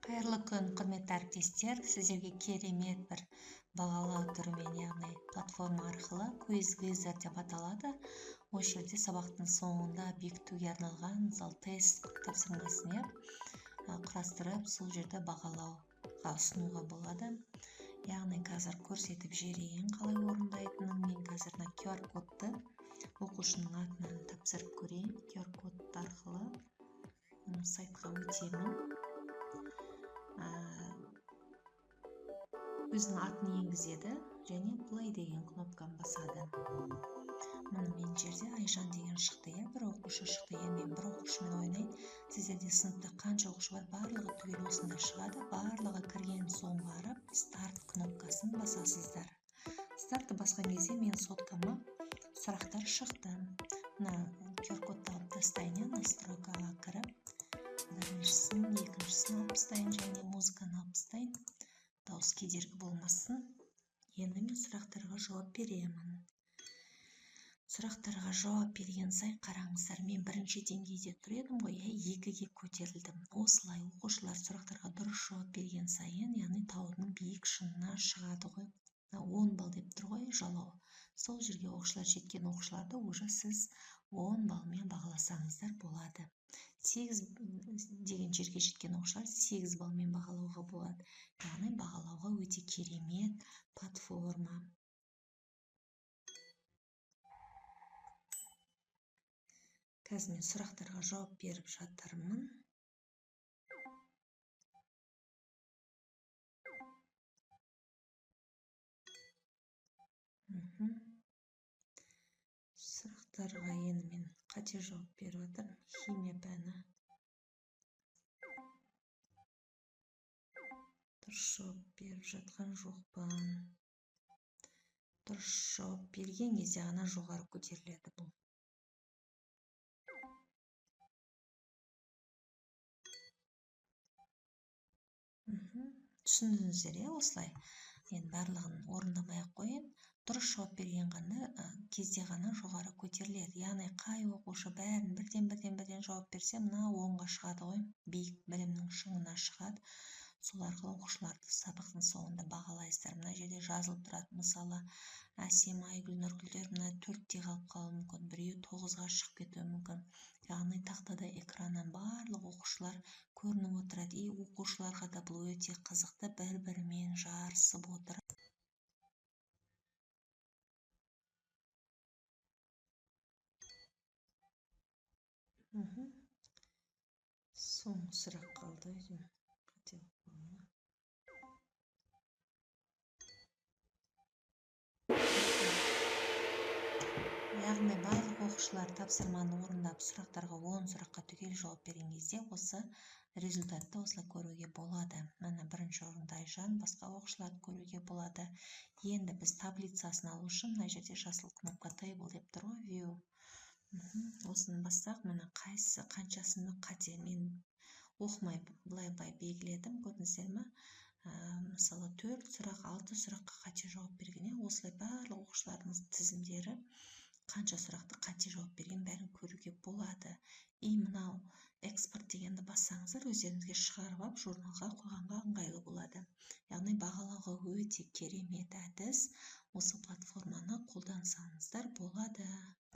Қайырлы күн, құрметті әріптестер. Сіздерге керемет бір бағалау түрімен, яғни платформа арқылы квиз-визер деп аталады. Осы жерде сабақтың соңында бекітуге арналған мысалы тест тапсырмасын құрастырып, сол жерде бағалауға ұсынуға болады. Яғни қазір көрсетіп жіберейін қалай орындайтынын. Мен қазір QR кодты оқушының атынан тапсырып көрейін. QR код арқылы сайтқа өтемін. Өзінің атын енгізеді және play деген кнопканы басады. Мұны мен жерде Айжан деген шықты, бір оқушы шықты. Мен бір оқушымен ойнайын. Сіздерде сыныпта қанша оқушы бар, барлығы түгел осында шығады. Барлығы кірген соң барып старт кнопкасын басасыздар. Стартты басқан кезде мен соткама сұрақтар шықты. QR кодты алып тастайын, настройкаға кіріп, біріншісін, екіншісін алып тастайын және музыканы алып тастайын. Дауыс кедергі болмасын. Енді мен сұрақтарға жауап беремін. Сұрақтарға жауап берген сай қараңыздар, мен бірінші деңгейде тұр едім ғой, екіге көтерілдім. Осылай оқушылар сұрақтарға дұрыс жауап берген сайын, яғни таудың биік шыңына шығады ғой. 10 балл деп тұр ғой, жалау. Сол жерге оқушылар жеткен оқушыларды уже сіз 10 баллмен бағаласаңыздар болады. 8 деген жерге жеткен оқушылар 8 баллмен бағалауға болады. Яғни бағалауға өте керемет платформа. Қазір мен сұрақтарға жауап беріп жатырмын. Сұрақтарға енді мен қате жауап беріп жатырмын. Химия пәні. Дұрыс жауап беріп жатқан жоқпын. Дұрыс жауап берген кезде ғана жоғары көтеріледі бұл. Түсіндіңіздер, осылай. Енді барлығын орындамай-ақ қояйын. Дұрыс жауап берген кезде ғана жоғары көтеріледі. Яғни қай оқушы бәрін бірден жауап берсе, мына 10-ға шығады ғой, биік білімнің шыңына шығады. Сол арқылы оқушыларды сабақтың соңында бағалайсыздар. Мына жерде жазылып тұрады, мысалы, Әсем, Айгүл, Нұргүлдер мына 4-те қалып қалуы мүмкін, біреу 9-ға шығып кетуі мүмкін. Яғни тақтада экраннан барлық оқушылар көрініп отырады. Оқушыларға да бұл өте қызықты, бір-бірімен жарысып отыр. Соңғы сұрақ қалды. Яғни барлық оқушылар тапсырманы орындап, сұрақтарға 10 сұраққа түгел жауап берген кезде осы результатты осылай көруге болады. Мына бірінші орында Айжан, басқа оқушыларды көруге болады. Енді біз таблицасын алу үшін мына жерде жасыл кнопка table деп тұр ғой, view. Осыны бассақ, мына қайсы қаншасыны қате, мен оқымай былай белгіледім, көрдіңіздер ме? Мысалы 4 сұрақ, 6 сұраққа қате жауап берген. Осылай барлық оқушылардың тізімдері қанша сұрақты қате жауап берген бәрін көруге болады. Мынау экспорт дегенді бассаңыздар, өздеріңізге шығарып алып журналға қойғанға ыңғайлы болады. Яғни бағалауға өте керемет әдіс. Осы платформаны қолдансаңыздар болады.